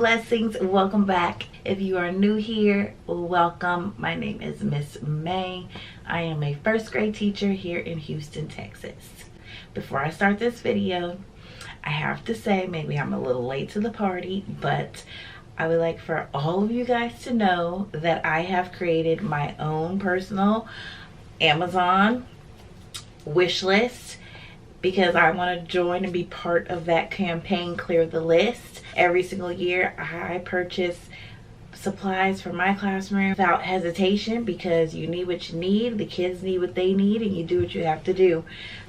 blessings. Welcome back. If you are new here, welcome. My name is Miss May. I am a first grade teacher here in Houston, Texas. Before I start this video, I have to say maybe I'm a little late to the party, but I would like for all of you guys to know that I have created my own personal Amazon wish list because I want to join and be part of that campaign, Clear the List. Every single year I purchase supplies for my classroom without hesitation because you need what you need, the kids need what they need, and you do what you have to do.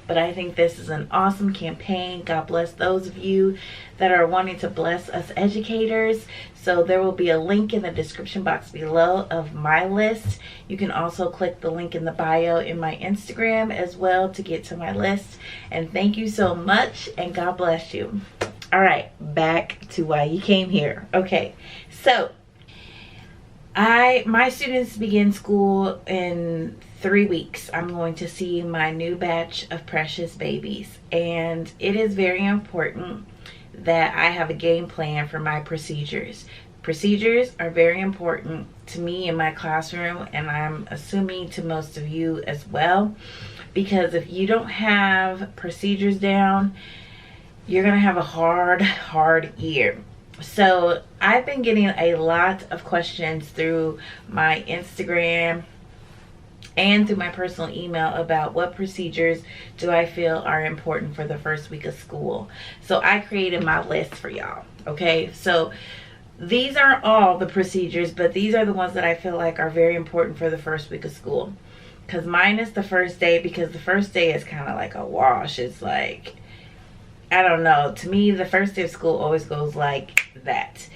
But I think this is an awesome campaign. God bless those of you that are wanting to bless us educators. So there will be a link in the description box below of my list. You can also click the link in the bio in my Instagram as well to get to my list. And thank you so much, and God bless you. All right, back to why you came here. Okay, so my students begin school in 3 weeks. I'm going to see my new batch of precious babies, and it is very important that I have a game plan for my procedures. Procedures are very important to me in my classroom, and I'm assuming to most of you as well, because if you don't have procedures down, you're gonna have a hard year. So I've been getting a lot of questions through my Instagram and through my personal email about what procedures do I feel are important for the first week of school. So I created my list for y'all, okay? So these are all the procedures, but these are the ones that I feel like are very important for the first week of school. Because mine is the first day, because the first day is kind of like a wash. It's like, I don't know, to me the first day of school always goes like that.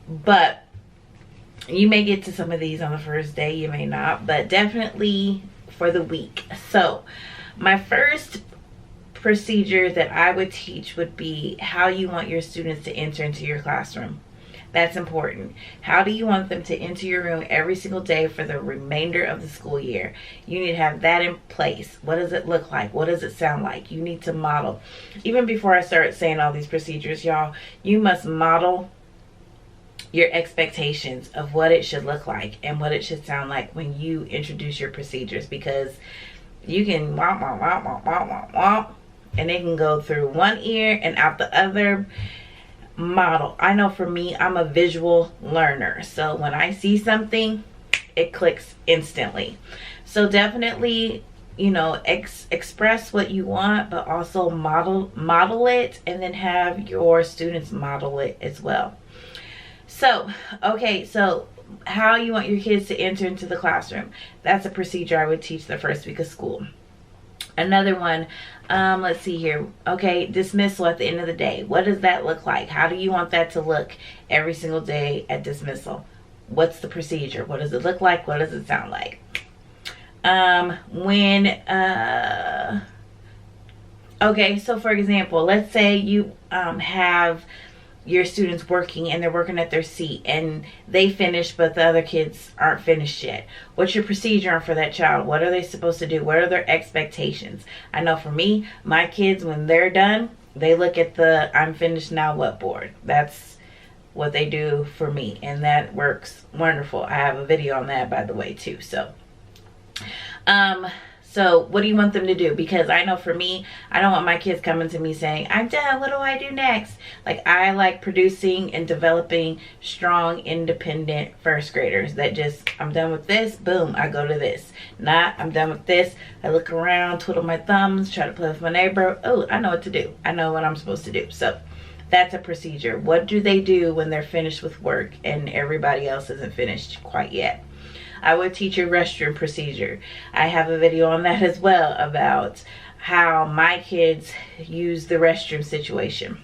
But you may get to some of these on the first day, you may not, but definitely for the week. So my first procedure that I would teach would be how you want your students to enter into your classroom. That's important. How do you want them to enter your room every single day for the remainder of the school year? You need to have that in place. What does it look like? What does it sound like? You need to model. Even before I start saying all these procedures, y'all, you must model your expectations of what it should look like and what it should sound like when you introduce your procedures, because you can womp, womp, womp, womp, womp, womp, womp, and it can go through one ear and out the other. Model. I know for me, I'm a visual learner, so when I see something, it clicks instantly. So definitely, you know, express what you want, but also model it, and then have your students model it as well. So okay, so how you want your kids to enter into the classroom, that's a procedure I would teach the first week of school. Another one, let's see here. Okay, dismissal at the end of the day. What does that look like? How do you want that to look every single day at dismissal? What's the procedure? What does it look like? What does it sound like? Okay, so for example, let's say you have your students working and they're working at their seat and they finish but the other kids aren't finished yet. What's your procedure for that child? What are they supposed to do? What are their expectations? I know for me, my kids, when they're done, they look at the I'm finished now what board. That's what they do for me, and that works wonderful. I have a video on that, by the way, too. So what do you want them to do? Because I know for me, I don't want my kids coming to me saying, I'm done, what do I do next? Like, I like producing and developing strong, independent first graders that just, I'm done with this, boom, I go to this. Not, I'm done with this, I look around, twiddle my thumbs, try to play with my neighbor. Oh, I know what to do. I know what I'm supposed to do. So that's a procedure. What do they do when they're finished with work and everybody else isn't finished quite yet? I would teach a restroom procedure. I have a video on that as well about how my kids use the restroom situation.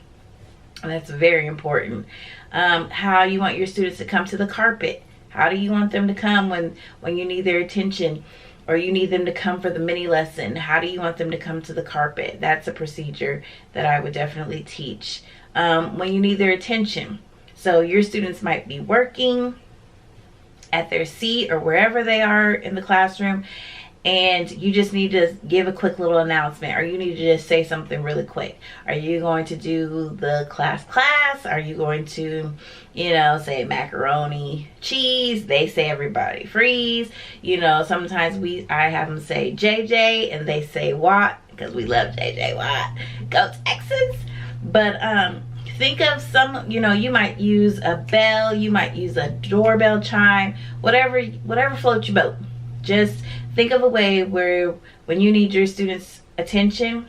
And that's very important. How you want your students to come to the carpet. How do you want them to come when you need their attention, or you need them to come for the mini lesson? How do you want them to come to the carpet? That's a procedure that I would definitely teach. When you need their attention. So your students might be working at their seat or wherever they are in the classroom, and you just need to give a quick little announcement, or you need to just say something really quick. Are you going to do the class? Are you going to, you know, say macaroni, cheese? They say everybody freeze. You know, sometimes I have them say JJ and they say Watt, because we love JJ Watt. Go Texans. But think of some, you know, you might use a bell, you might use a doorbell chime, whatever floats your boat. Just think of a way where when you need your students' attention,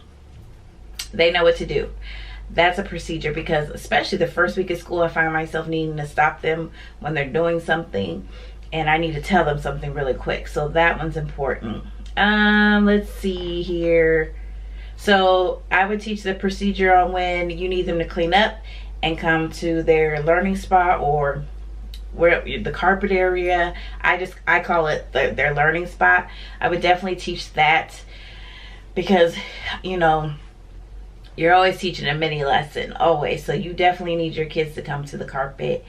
they know what to do. That's a procedure, because especially the first week of school, I find myself needing to stop them when they're doing something, and I need to tell them something really quick. So that one's important. Let's see here. So I would teach the procedure on when you need them to clean up and come to their learning spot, or where the carpet area. I call it their learning spot. I would definitely teach that, because, you know, you're always teaching a mini lesson, always. So you definitely need your kids to come to the carpet,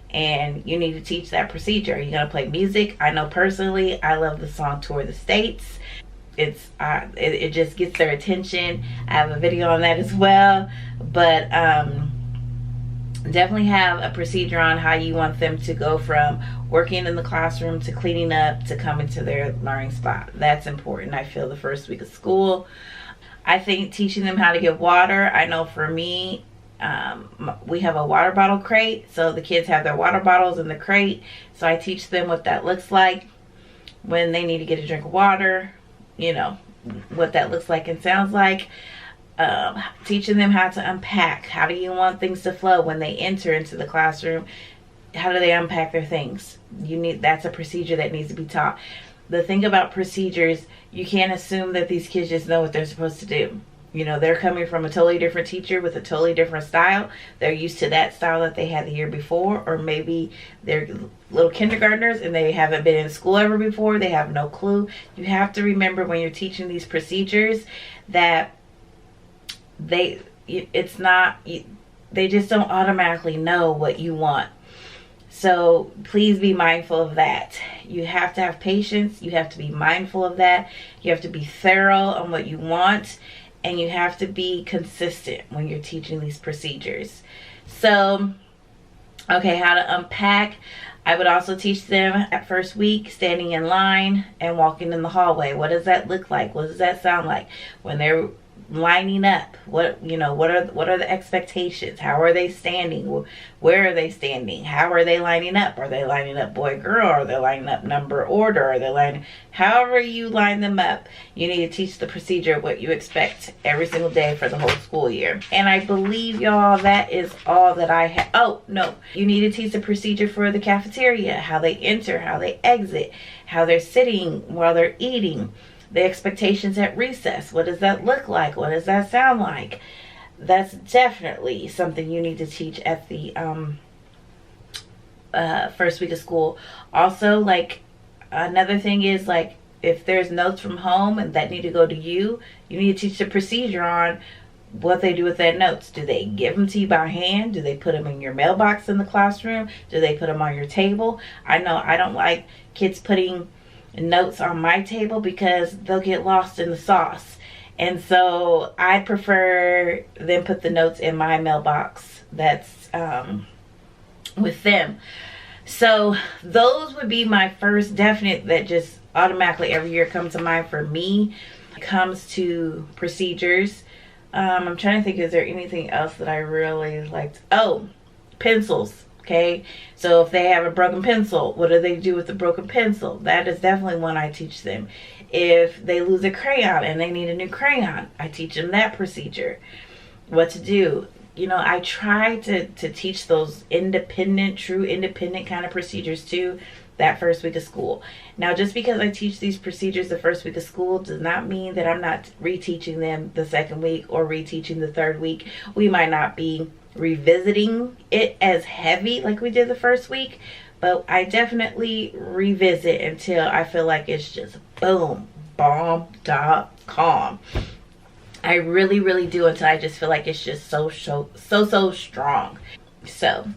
and you need to teach that procedure. You're gonna play music. I know personally, I love the song Tour the States. It just gets their attention. I have a video on that as well. But definitely have a procedure on how you want them to go from working in the classroom to cleaning up to coming to their learning spot. That's important, I feel, the first week of school. I think teaching them how to get water. I know for me, we have a water bottle crate, so the kids have their water bottles in the crate. So I teach them what that looks like when they need to get a drink of water, you know, what that looks like and sounds like. Teaching them how to unpack. How do you want things to flow when they enter into the classroom? How do they unpack their things? That's a procedure that needs to be taught. The thing about procedures, you can't assume that these kids just know what they're supposed to do. You know, they're coming from a totally different teacher with a totally different style. They're used to that style that they had the year before, or maybe they're little kindergartners and they haven't been in school ever before. They have no clue. You have to remember when you're teaching these procedures that they just don't automatically know what you want. So please be mindful of that. You have to have patience. You have to be mindful of that. You have to be thorough on what you want, and you have to be consistent when you're teaching these procedures. So, okay, how to unpack. I would also teach them at first week standing in line and walking in the hallway. What does that look like? What does that sound like when they're lining up? What are the expectations? How are they standing? Where are they standing? How are they lining up? Are they lining up boy girl? Are they lining up number order? Are they lining, however you line them up? You need to teach the procedure of what you expect every single day for the whole school year. And I believe, y'all, that is all that I have. Oh no, you need to teach the procedure for the cafeteria, how they enter, how they exit, how they're sitting while they're eating. The expectations at recess. What does that look like? What does that sound like? That's definitely something you need to teach at the first week of school. Also, like, another thing is, like, if there's notes from home and that need to go to you, you need to teach the procedure on what they do with that notes. Do they give them to you by hand? Do they put them in your mailbox in the classroom? Do they put them on your table? I know I don't like kids putting notes on my table because they'll get lost in the sauce, and so I prefer them put the notes in my mailbox that's with them. So those would be my first definite that just automatically every year comes to mind for me. When it comes to procedures, I'm trying to think, is there anything else that I really liked? Oh, pencils. Okay, so if they have a broken pencil, what do they do with the broken pencil? That is definitely one I teach them. If they lose a crayon and they need a new crayon, I teach them that procedure. What to do. You know, I try to teach those independent, true independent kind of procedures too, that first week of school. Now, just because I teach these procedures the first week of school does not mean that I'm not reteaching them the second week or reteaching the third week. We might not be revisiting it as heavy like we did the first week, but I definitely revisit until I feel like it's just boom, bomb.com. I really do, until I just feel like it's just so strong. So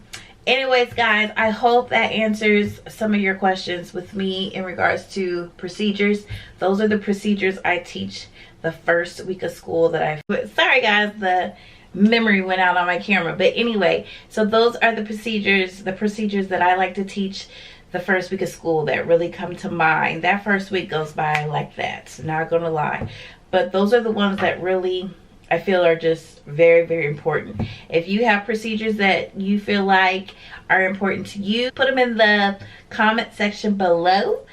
Anyways, guys, I hope that answers some of your questions with me in regards to procedures. Those are the procedures I teach the first week of school that sorry guys, the memory went out on my camera. But anyway, so those are the procedures that I like to teach the first week of school that really come to mind. That first week goes by like that, not gonna lie. But those are the ones that really I feel are just very, very important. If you have procedures that you feel like are important to you, put them in the comment section below,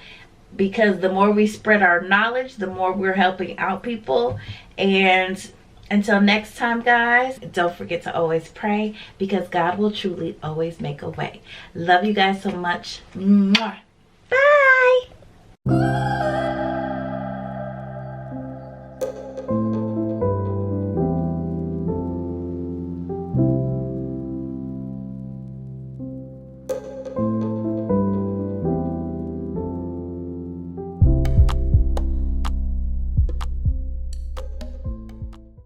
because the more we spread our knowledge, the more we're helping out people. And until next time, guys, don't forget to always pray, because God will truly always make a way. Love you guys so much. Mwah. Bye.